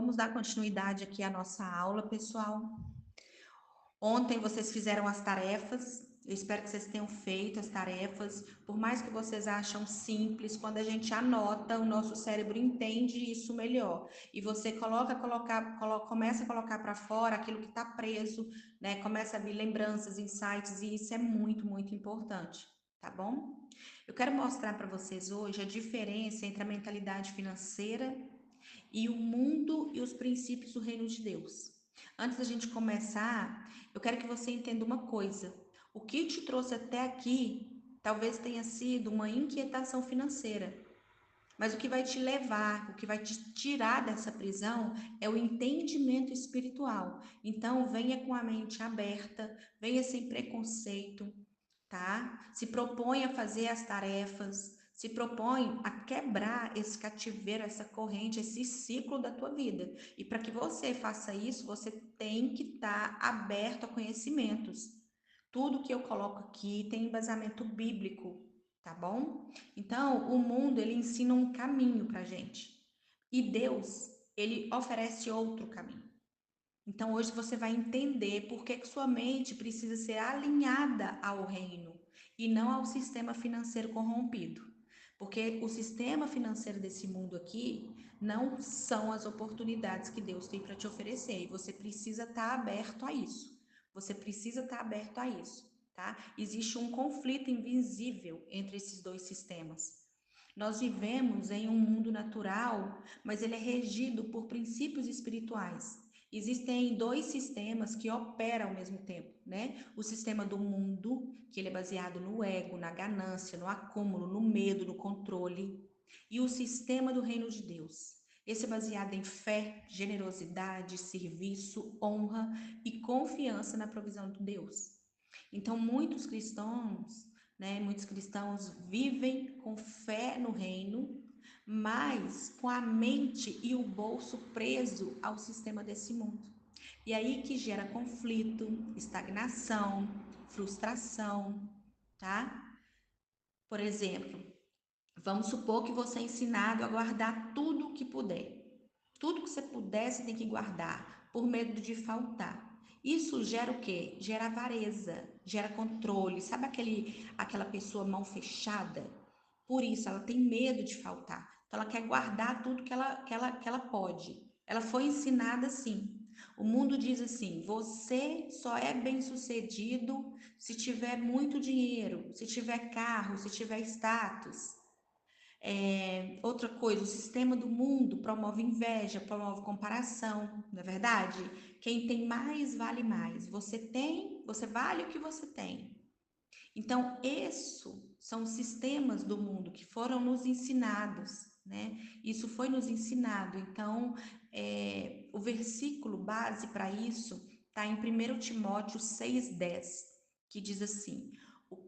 Vamos dar continuidade aqui à nossa aula, pessoal. Ontem vocês fizeram as tarefas. Eu espero que vocês tenham feito as tarefas. Por mais que vocês acham simples, quando a gente anota, o nosso cérebro entende isso melhor. E você começa a colocar para fora aquilo que está preso, né? Começa a vir lembranças, insights, e isso é muito, muito importante, tá bom? Eu quero mostrar para vocês hoje a diferença entre a mentalidade financeira e o mundo e os princípios do reino de Deus. Antes da gente começar, eu quero que você entenda uma coisa. O que te trouxe até aqui talvez tenha sido uma inquietação financeira, mas o que vai te levar, o que vai te tirar dessa prisão é o entendimento espiritual. Então, venha com a mente aberta, venha sem preconceito, tá? Se propõe a fazer as tarefas, se propõe a quebrar esse cativeiro, essa corrente, esse ciclo da tua vida. E para que você faça isso, você tem que estar aberto a conhecimentos. Tudo que eu coloco aqui tem embasamento bíblico, tá bom? Então, o mundo ele ensina um caminho pra gente. E Deus, ele oferece outro caminho. Então hoje você vai entender por que sua mente precisa ser alinhada ao reino e não ao sistema financeiro corrompido. Porque o sistema financeiro desse mundo aqui não são as oportunidades que Deus tem para te oferecer. E você precisa estar aberto a isso. Você precisa estar aberto a isso, tá? Existe um conflito invisível entre esses dois sistemas. Nós vivemos em um mundo natural, mas ele é regido por princípios espirituais. Existem dois sistemas que operam ao mesmo tempo, né? O sistema do mundo, que ele é baseado no ego, na ganância, no acúmulo, no medo, no controle, e o sistema do reino de Deus. Esse é baseado em fé, generosidade, serviço, honra e confiança na provisão de Deus. Então, muitos cristãos vivem com fé no reino, mas com a mente e o bolso preso ao sistema desse mundo. E aí que gera conflito, estagnação, frustração, tá? Por exemplo, vamos supor que você é ensinado a guardar tudo o que puder. Tudo que você puder, você tem que guardar, por medo de faltar. Isso gera o quê? Gera avareza, gera controle. Sabe aquela pessoa mão fechada? Por isso, ela tem medo de faltar. Então, ela quer guardar tudo que ela pode. Ela foi ensinada assim. O mundo diz assim: você só é bem-sucedido se tiver muito dinheiro, se tiver carro, se tiver status. Outra coisa, o sistema do mundo promove inveja, promove comparação, não é verdade? Quem tem mais vale mais. Você tem, você vale o que você tem. Então, isso são sistemas do mundo que foram nos ensinados, né? Isso foi nos ensinado. Então, o versículo base para isso está em 1 Timóteo 6,10, que diz assim: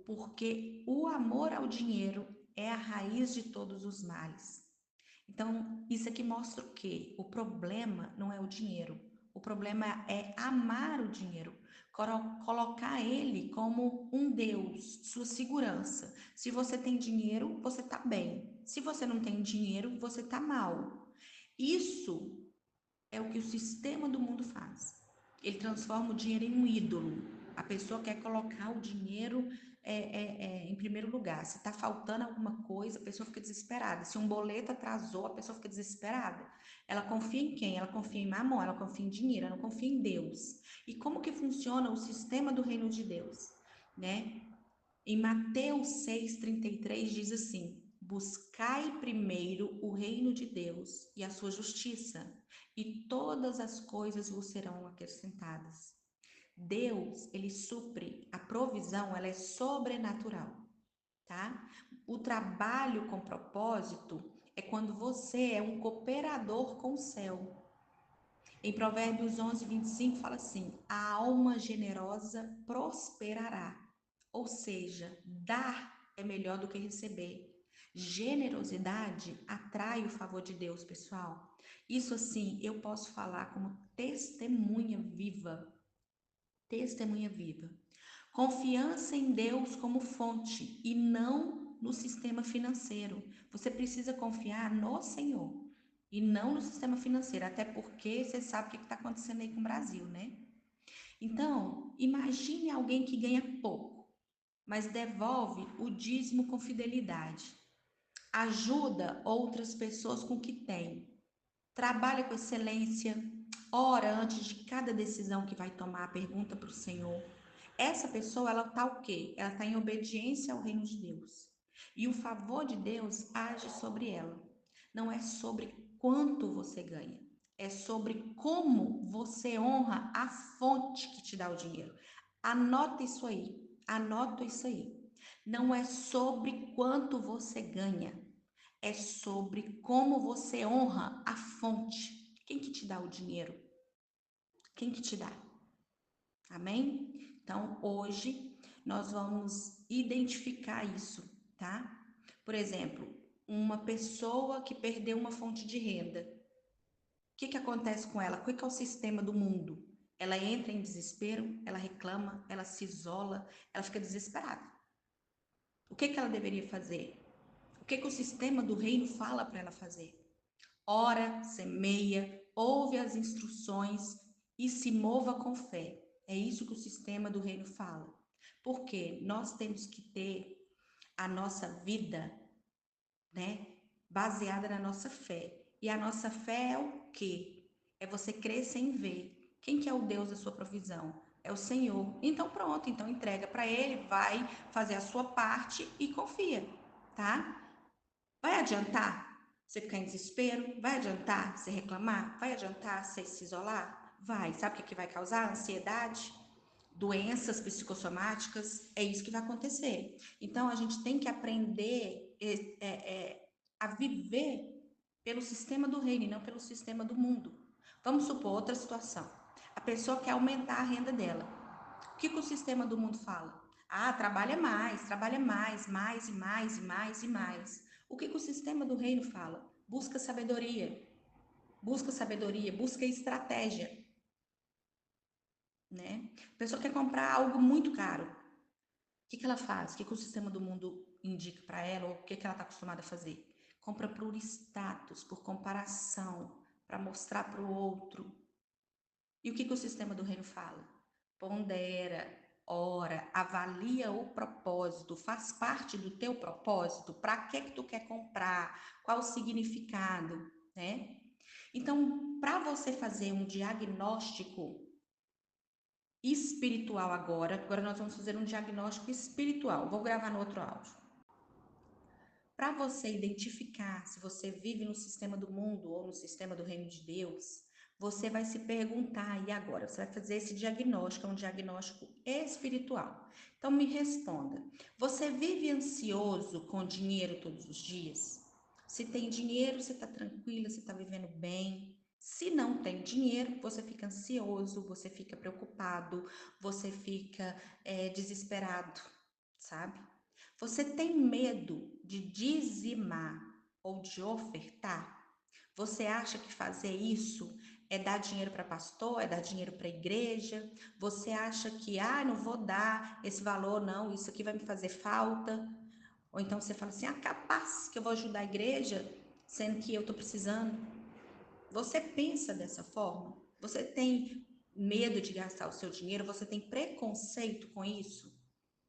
porque o amor ao dinheiro é a raiz de todos os males. Então, isso aqui mostra o quê? O problema não é o dinheiro. O problema é amar o dinheiro, colocar ele como um Deus, sua segurança. Se você tem dinheiro, você tá bem. Se você não tem dinheiro, você tá mal. Isso é o que o sistema do mundo faz. Ele transforma o dinheiro em um ídolo. A pessoa quer colocar o dinheiro em primeiro lugar. Se está faltando alguma coisa, a pessoa fica desesperada. Se um boleto atrasou, a pessoa fica desesperada. Ela confia em quem? Ela confia em mamão, ela confia em dinheiro, ela não confia em Deus. E como que funciona o sistema do reino de Deus? Né? Em Mateus 6,33 diz assim: buscai primeiro o reino de Deus e a sua justiça, e todas as coisas vos serão acrescentadas. Deus, ele supre, a provisão, ela é sobrenatural, tá? O trabalho com propósito é quando você é um cooperador com o céu. Em Provérbios 11:25 fala assim: a alma generosa prosperará. Ou seja, dar é melhor do que receber. Generosidade atrai o favor de Deus, pessoal. Isso assim, eu posso falar como testemunha viva. Testemunha viva. Confiança em Deus como fonte e não no sistema financeiro. Você precisa confiar no Senhor. e não no sistema financeiro, até porque você sabe o que está acontecendo aí com o Brasil, né? Então, imagine alguém que ganha pouco, mas devolve o dízimo com fidelidade, ajuda outras pessoas com o que tem, trabalha com excelência, ora antes de cada decisão que vai tomar, pergunta para o Senhor. Essa pessoa, ela está o quê? Ela está em obediência ao reino de Deus. E o favor de Deus age sobre ela. Não é sobre quanto você ganha, é sobre como você honra a fonte que te dá o dinheiro. Anota isso aí, anota isso aí. Não é sobre quanto você ganha, é sobre como você honra a fonte. Quem que te dá o dinheiro? Quem que te dá? Amém? Então, hoje nós vamos identificar isso, tá? Por exemplo, uma pessoa que perdeu uma fonte de renda. O que que acontece com ela? Qual que é o sistema do mundo? Ela entra em desespero, ela reclama, ela se isola, ela fica desesperada. O que que ela deveria fazer? O que que o sistema do reino fala para ela fazer? Ora, semeia, ouve as instruções e se mova com fé. É isso que o sistema do reino fala. Porque nós temos que ter a nossa vida, né, baseada na nossa fé. E a nossa fé é o quê? É você crer sem ver. Quem que é o Deus da sua provisão? É o Senhor. Então pronto, então entrega para ele, vai fazer a sua parte e confia, tá? Vai adiantar você ficar em desespero? Vai adiantar você reclamar? Vai adiantar você se isolar? Vai. Sabe o que, que vai causar? Ansiedade, doenças psicossomáticas. É isso que vai acontecer. Então, a gente tem que aprender a viver pelo sistema do reino e não pelo sistema do mundo. Vamos supor outra situação. A pessoa quer aumentar a renda dela. O que, que o sistema do mundo fala? Ah, trabalha mais e mais e mais e mais. O que, que o sistema do reino fala? Busca sabedoria, busca estratégia, né? A pessoa quer comprar algo muito caro. O que, que ela faz? O que, que o sistema do mundo indica para ela ou o que, que ela está acostumada a fazer? Compra por status, por comparação, para mostrar para o outro. E o que, que o sistema do reino fala? Pondera, ora, avalia o propósito, faz parte do teu propósito, para que tu quer comprar, qual o significado, né? Então, para você fazer um diagnóstico espiritual agora nós vamos fazer um diagnóstico espiritual, vou gravar no outro áudio. Para você identificar se você vive no sistema do mundo ou no sistema do reino de Deus, você vai se perguntar, e agora? Você vai fazer esse diagnóstico, é um diagnóstico espiritual. Então me responda, você vive ansioso com dinheiro todos os dias? Se tem dinheiro, você está tranquila, você está vivendo bem. Se não tem dinheiro, você fica ansioso, você fica preocupado, você fica desesperado, sabe? Você tem medo de dizimar ou de ofertar? Você acha que fazer isso é dar dinheiro para pastor, é dar dinheiro para igreja? Você acha que, não vou dar esse valor, não, isso aqui vai me fazer falta? Ou então você fala assim, capaz que eu vou ajudar a igreja, sendo que eu estou precisando. Você pensa dessa forma? Você tem medo de gastar o seu dinheiro? Você tem preconceito com isso?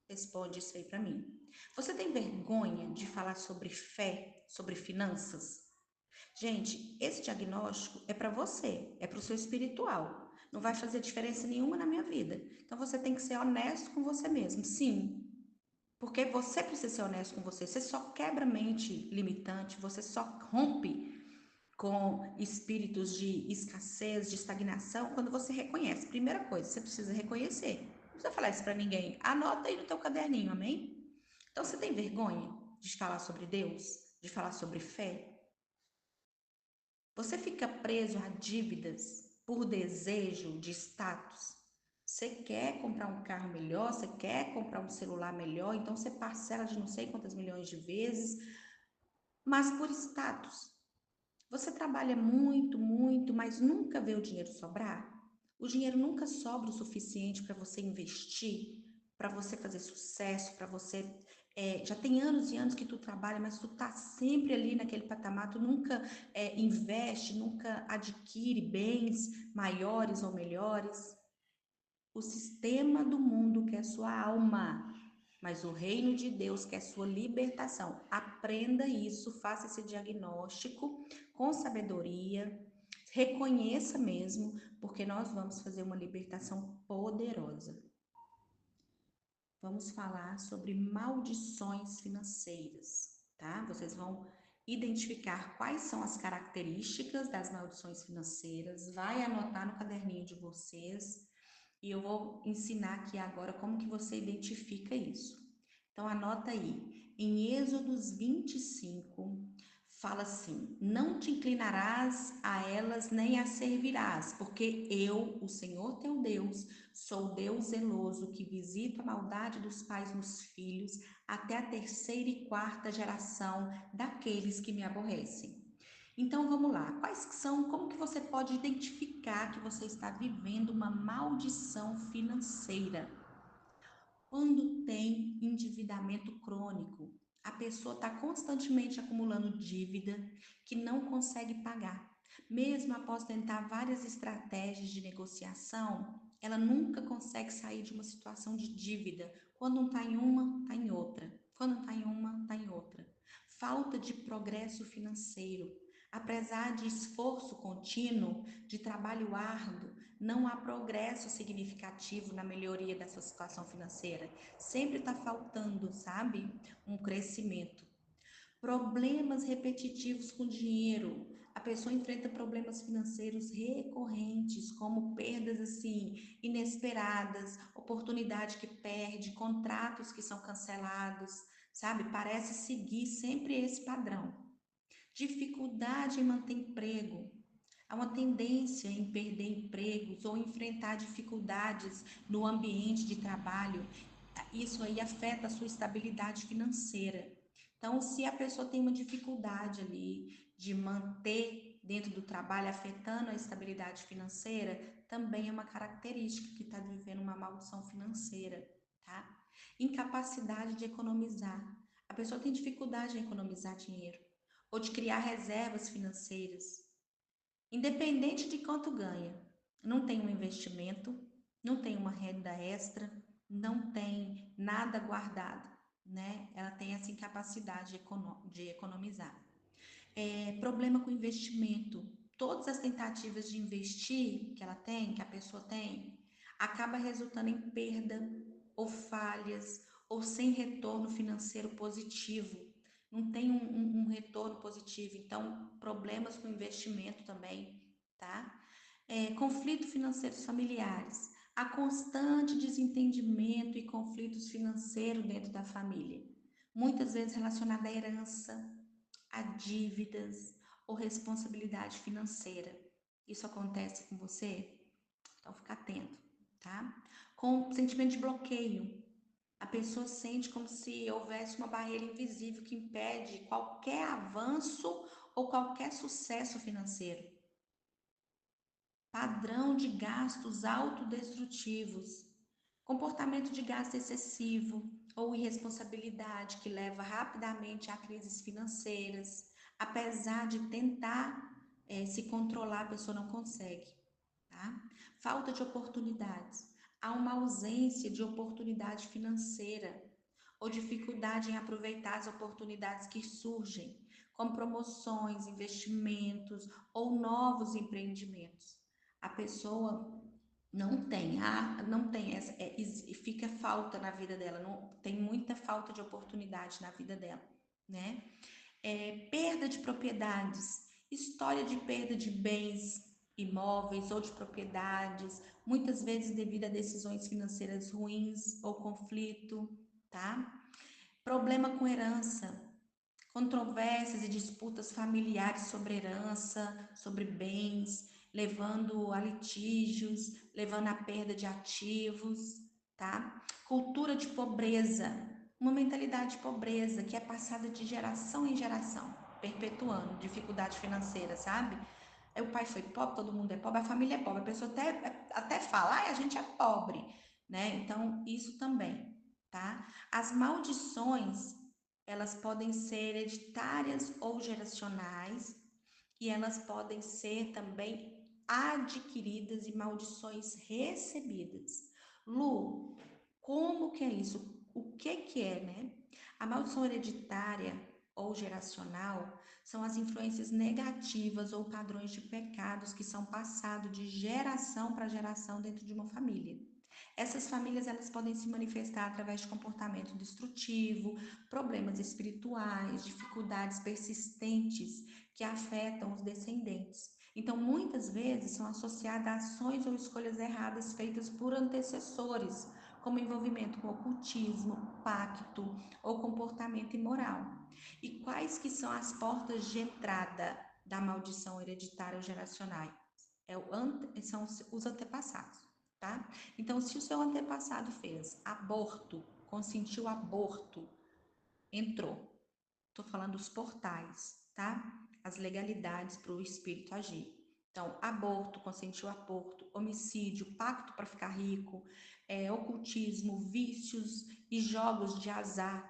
Responde isso aí para mim. Você tem vergonha de falar sobre fé, sobre finanças? Gente, esse diagnóstico é para você, é para o seu espiritual. Não vai fazer diferença nenhuma na minha vida. Então você tem que ser honesto com você mesmo, sim. Porque você precisa ser honesto com você. Você só quebra mente limitante, você só rompe com espíritos de escassez, de estagnação, quando você reconhece. Primeira coisa, você precisa reconhecer. Não precisa falar isso para ninguém. Anota aí no teu caderninho, amém? Então, você tem vergonha de falar sobre Deus? De falar sobre fé? Você fica preso a dívidas por desejo de status? Você quer comprar um carro melhor? Você quer comprar um celular melhor? Então, você parcela de não sei quantas milhões de vezes, mas por status. Você trabalha muito, muito, mas nunca vê o dinheiro sobrar? O dinheiro nunca sobra o suficiente para você investir, para você fazer sucesso, para você já tem anos e anos que tu trabalha, mas tu tá sempre ali naquele patamar, tu nunca investe, nunca adquire bens maiores ou melhores. O sistema do mundo quer sua alma, mas o reino de Deus quer sua libertação. Aprenda isso, faça esse diagnóstico com sabedoria, reconheça mesmo, porque nós vamos fazer uma libertação poderosa. Vamos falar sobre maldições financeiras, tá? Vocês vão identificar quais são as características das maldições financeiras, vai anotar no caderninho de vocês e eu vou ensinar aqui agora como que você identifica isso. Então anota aí, em Êxodos 25, fala assim: não te inclinarás a elas nem as servirás, porque eu, o Senhor teu Deus, sou Deus zeloso que visito a maldade dos pais nos filhos até a terceira e quarta geração daqueles que me aborrecem. Então vamos lá, quais são, como que você pode identificar que você está vivendo uma maldição financeira? Quando tem endividamento crônico, a pessoa está constantemente acumulando dívida que não consegue pagar. Mesmo após tentar várias estratégias de negociação, ela nunca consegue sair de uma situação de dívida. Quando não está em uma, está em outra. Quando não está em uma, está em outra. Falta de progresso financeiro. Apesar de esforço contínuo, de trabalho árduo, não há progresso significativo na melhoria da sua situação financeira. Sempre está faltando, sabe? Um crescimento. Problemas repetitivos com dinheiro. A pessoa enfrenta problemas financeiros recorrentes, como perdas assim inesperadas, oportunidade que perde, contratos que são cancelados, sabe? Parece seguir sempre esse padrão. Dificuldade em manter emprego. Há uma tendência em perder empregos ou enfrentar dificuldades no ambiente de trabalho. Isso aí afeta a sua estabilidade financeira. Então, se a pessoa tem uma dificuldade ali de manter dentro do trabalho, afetando a estabilidade financeira, também é uma característica que está vivendo uma maldição financeira, tá? Incapacidade de economizar. A pessoa tem dificuldade em economizar dinheiro ou de criar reservas financeiras. Independente de quanto ganha, não tem um investimento, não tem uma renda extra, não tem nada guardado, né? Ela tem essa incapacidade de economizar. Problema com investimento. Todas as tentativas de investir que ela tem, que a pessoa tem, acaba resultando em perda ou falhas ou sem retorno financeiro positivo. Não tem um retorno positivo. Então, problemas com investimento também, tá? Conflitos financeiros familiares. Há constante desentendimento e conflitos financeiros dentro da família. Muitas vezes relacionado à herança, a dívidas ou responsabilidade financeira. Isso acontece com você? Então fica atento, tá? Com sentimento de bloqueio. A pessoa sente como se houvesse uma barreira invisível que impede qualquer avanço ou qualquer sucesso financeiro. Padrão de gastos autodestrutivos. Comportamento de gasto excessivo ou irresponsabilidade que leva rapidamente a crises financeiras. Apesar de tentar se controlar, a pessoa não consegue, tá? Falta de oportunidades. Há uma ausência de oportunidade financeira ou dificuldade em aproveitar as oportunidades que surgem, como promoções, investimentos ou novos empreendimentos. A pessoa não tem essa, fica falta na vida dela, não tem muita falta de oportunidade na vida dela, né? Perda de propriedades, história de perda de bens imóveis ou de propriedades, muitas vezes devido a decisões financeiras ruins ou conflito, tá? Problema com herança, controvérsias e disputas familiares sobre herança, sobre bens, levando a litígios, levando à perda de ativos, tá? Cultura de pobreza, uma mentalidade de pobreza que é passada de geração em geração, perpetuando dificuldade financeira, sabe? O pai foi pobre, todo mundo é pobre, a família é pobre, a pessoa até fala, a gente é pobre, né? Então, isso também. tá? As maldições, elas podem ser hereditárias ou geracionais, e elas podem ser também adquiridas e maldições recebidas. Lu, como que é isso? O que que é, né? A maldição hereditária ou geracional são as influências negativas ou padrões de pecados que são passados de geração para geração dentro de uma família. Essas famílias, elas podem se manifestar através de comportamento destrutivo, problemas espirituais, dificuldades persistentes que afetam os descendentes. Então, muitas vezes são associadas a ações ou escolhas erradas feitas por antecessores, como envolvimento com ocultismo, pacto ou comportamento imoral. E quais que são as portas de entrada da maldição hereditária ou geracional? São os antepassados, tá? Então, se o seu antepassado fez aborto, consentiu aborto, entrou. Tô falando dos portais, tá? As legalidades para o espírito agir. Então, aborto, consentiu aborto, homicídio, pacto para ficar rico, ocultismo, vícios e jogos de azar,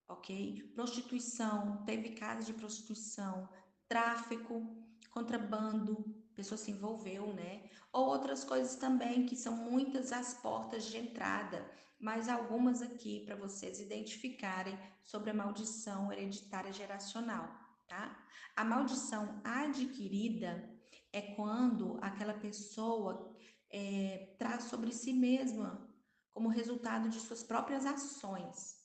ok? Prostituição, teve casos de prostituição, tráfico, contrabando, pessoa se envolveu, né? Ou outras coisas também, que são muitas as portas de entrada, mas algumas aqui para vocês identificarem sobre a maldição hereditária geracional, tá? A maldição adquirida é quando aquela pessoa traz sobre si mesma como resultado de suas próprias ações,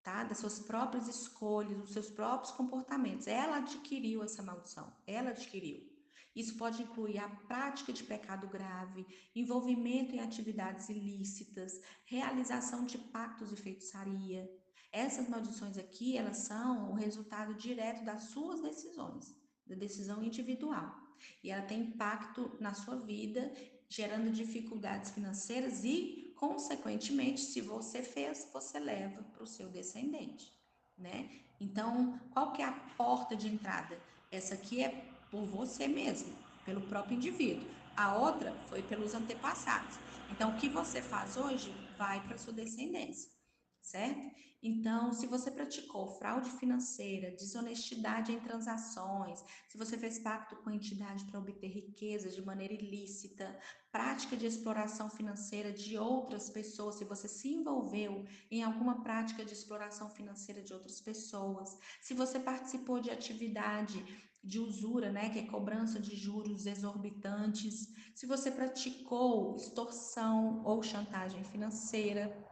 tá? Das suas próprias escolhas, dos seus próprios comportamentos. Ela adquiriu essa maldição, ela adquiriu. Isso pode incluir a prática de pecado grave, envolvimento em atividades ilícitas, realização de pactos e feitiçaria. Essas maldições aqui, elas são o resultado direto das suas decisões, da decisão individual. E ela tem impacto na sua vida, gerando dificuldades financeiras e, consequentemente, se você fez, você leva para o seu descendente, né? Então, qual que é a porta de entrada? Essa aqui é por você mesmo, pelo próprio indivíduo. A outra foi pelos antepassados. Então, o que você faz hoje vai para sua descendência, certo? Então, se você praticou fraude financeira, desonestidade em transações, se você fez pacto com a entidade para obter riquezas de maneira ilícita, prática de exploração financeira de outras pessoas, se você se envolveu em alguma prática de exploração financeira de outras pessoas, se você participou de atividade de usura, né, que é cobrança de juros exorbitantes, se você praticou extorsão ou chantagem financeira,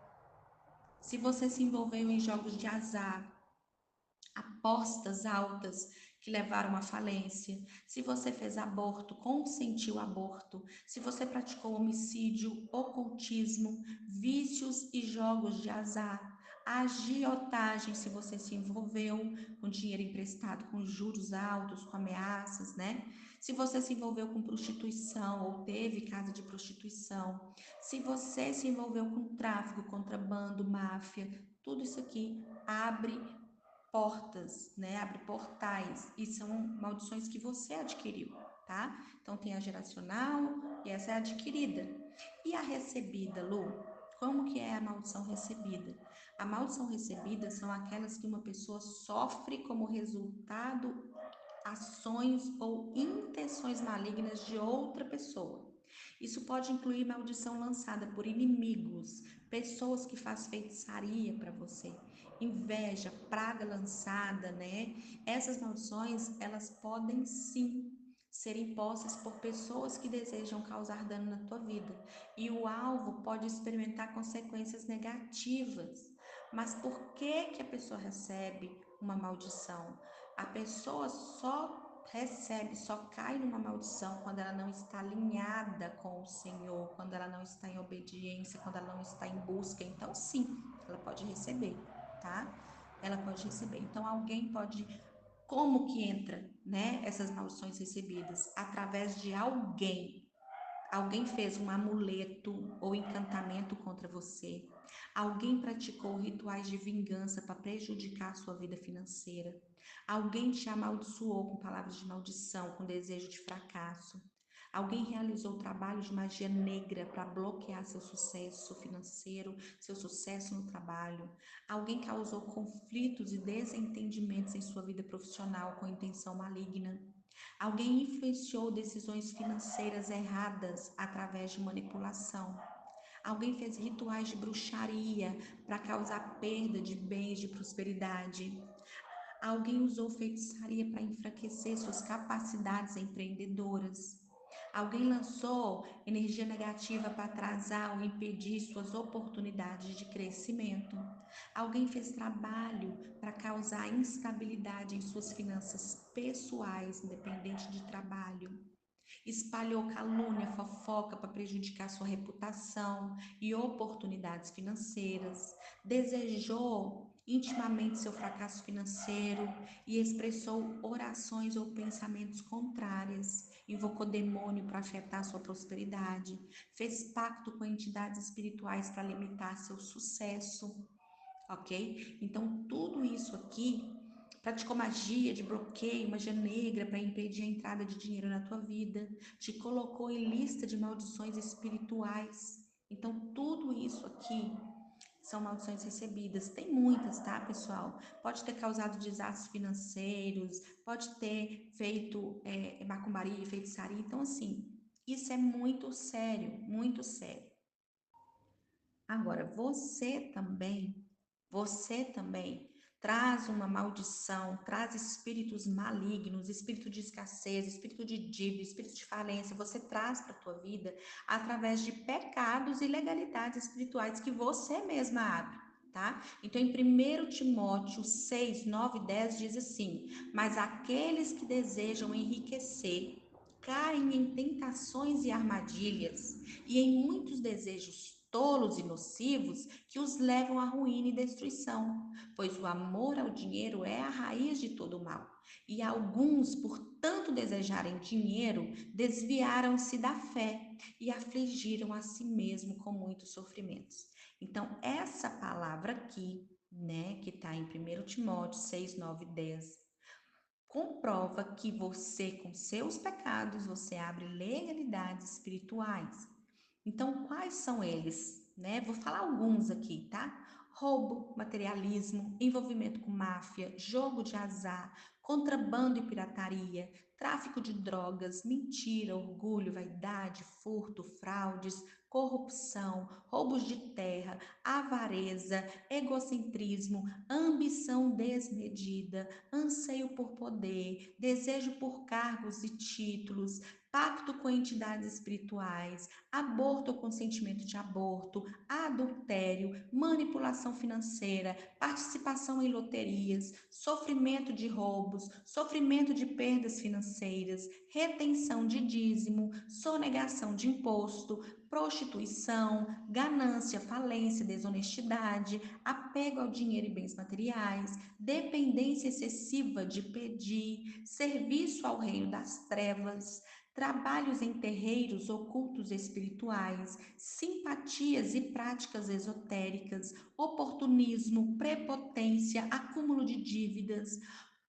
se você se envolveu em jogos de azar, apostas altas que levaram à falência, se você fez aborto, consentiu aborto, se você praticou homicídio, ocultismo, vícios e jogos de azar, agiotagem, se você se envolveu com dinheiro emprestado, com juros altos, com ameaças, né? Se você se envolveu com prostituição ou teve casa de prostituição, se você se envolveu com tráfico, contrabando, máfia, tudo isso aqui abre portas, né? Abre portais e são maldições que você adquiriu, tá? Então tem a geracional e essa é a adquirida. E a recebida, Lu? Como que é a maldição recebida? A maldição recebida são aquelas que uma pessoa sofre como resultado ações ou intenções malignas de outra pessoa. Isso pode incluir maldição lançada por inimigos, pessoas que fazem feitiçaria para você, inveja, praga lançada, né? Essas maldições, elas podem sim ser impostas por pessoas que desejam causar dano na tua vida. E o alvo pode experimentar consequências negativas. Mas por que que a pessoa recebe uma maldição? A pessoa só recebe, só cai numa maldição quando ela não está alinhada com o Senhor, quando ela não está em obediência, quando ela não está em busca. Então, sim, ela pode receber, tá? Ela pode receber. Então, alguém pode. Como que entra, né? Essas maldições recebidas? Através de alguém. Alguém fez um amuleto ou encantamento contra você. Alguém praticou rituais de vingança para prejudicar a sua vida financeira. Alguém te amaldiçoou com palavras de maldição, com desejo de fracasso. Alguém realizou o trabalho de magia negra para bloquear seu sucesso financeiro, seu sucesso no trabalho. Alguém causou conflitos e desentendimentos em sua vida profissional com intenção maligna. Alguém influenciou decisões financeiras erradas através de manipulação. Alguém fez rituais de bruxaria para causar perda de bens de prosperidade. Alguém usou feitiçaria para enfraquecer suas capacidades empreendedoras. Alguém lançou energia negativa para atrasar ou impedir suas oportunidades de crescimento. Alguém fez trabalho para causar instabilidade em suas finanças pessoais, independente de trabalho. Espalhou calúnia, fofoca para prejudicar sua reputação e oportunidades financeiras. Desejou intimamente seu fracasso financeiro e expressou orações ou pensamentos contrários. Invocou demônio para afetar sua prosperidade. Fez pacto com entidades espirituais para limitar seu sucesso. Ok? Então, tudo isso aqui praticou magia de bloqueio, magia negra para impedir a entrada de dinheiro na tua vida, te colocou em lista de maldições espirituais. Então, tudo isso aqui são maldições recebidas. Tem muitas, tá, pessoal? Pode ter causado desastres financeiros, pode ter feito macumbaria, feitiçaria. Então, assim, isso é muito sério, muito sério. Agora, você também traz uma maldição, traz espíritos malignos, espírito de escassez, espírito de dívida, espírito de falência, você traz para a tua vida através de pecados e ilegalidades espirituais que você mesma abre, tá? Então, em 1 Timóteo 6, 9 e 10 diz assim: mas aqueles que desejam enriquecer caem em tentações e armadilhas e em muitos desejos tolos e nocivos que os levam à ruína e destruição, pois o amor ao dinheiro é a raiz de todo o mal. E alguns, por tanto desejarem dinheiro, desviaram-se da fé e afligiram a si mesmo com muitos sofrimentos. Então, essa palavra aqui, né, que está em 1 Timóteo 6, 9 e 10, comprova que você, com seus pecados, você abre legalidades espirituais. Então, quais são eles? Né? Vou falar alguns aqui, tá? Roubo, materialismo, envolvimento com máfia, jogo de azar, contrabando e pirataria, tráfico de drogas, mentira, orgulho, vaidade, furto, fraudes, corrupção, roubos de terra, avareza, egocentrismo, ambição desmedida, anseio por poder, desejo por cargos e títulos, pacto com entidades espirituais, aborto ou consentimento de aborto, adultério, manipulação financeira, participação em loterias, sofrimento de roubos, sofrimento de perdas financeiras, retenção de dízimo, sonegação de imposto, prostituição, ganância, falência, desonestidade, apego ao dinheiro e bens materiais, dependência excessiva de pedir, serviço ao reino das trevas, trabalhos em terreiros ocultos espirituais, simpatias e práticas esotéricas, oportunismo, prepotência, acúmulo de dívidas,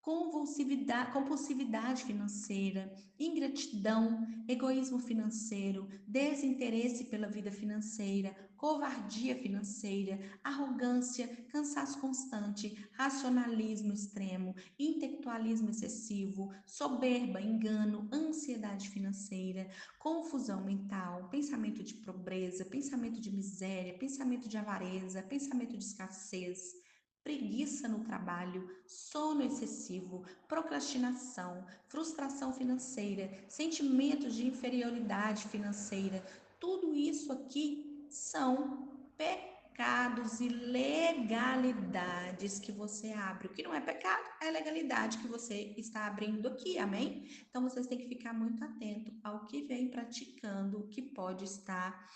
compulsividade financeira, ingratidão, egoísmo financeiro, desinteresse pela vida financeira, covardia financeira, arrogância, cansaço constante, racionalismo extremo, intelectualismo excessivo, soberba, engano, ansiedade financeira, confusão mental, pensamento de pobreza, pensamento de miséria, pensamento de avareza, pensamento de escassez, preguiça no trabalho, sono excessivo, procrastinação, frustração financeira, sentimentos de inferioridade financeira. Tudo isso aqui são pecados e legalidades que você abre. O que não é pecado é legalidade que você está abrindo aqui, amém? Então vocês têm que ficar muito atento ao que vem praticando, o que pode estar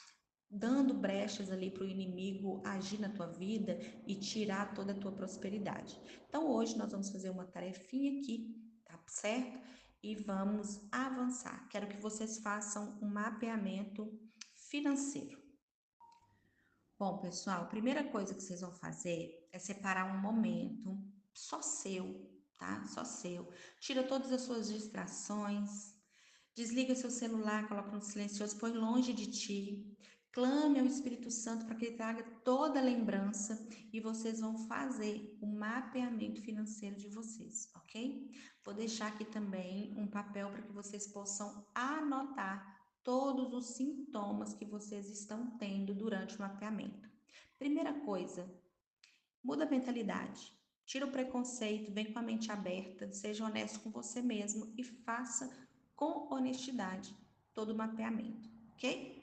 dando brechas ali para o inimigo agir na tua vida e tirar toda a tua prosperidade. Então hoje nós vamos fazer uma tarefinha aqui, tá certo? E vamos avançar. Quero que vocês façam um mapeamento financeiro. Bom, pessoal, a primeira coisa que vocês vão fazer é separar um momento só seu, tá? Só seu. Tira todas as suas distrações, Desliga seu celular, coloca no silencioso, põe longe de ti. Clame ao Espírito Santo para que ele traga toda a lembrança e vocês vão fazer o mapeamento financeiro de vocês, ok? Vou deixar aqui também um papel para que vocês possam anotar todos os sintomas que vocês estão tendo durante o mapeamento. Primeira coisa, muda a mentalidade. Tira o preconceito, vem com a mente aberta, seja honesto com você mesmo e faça com honestidade todo o mapeamento, ok?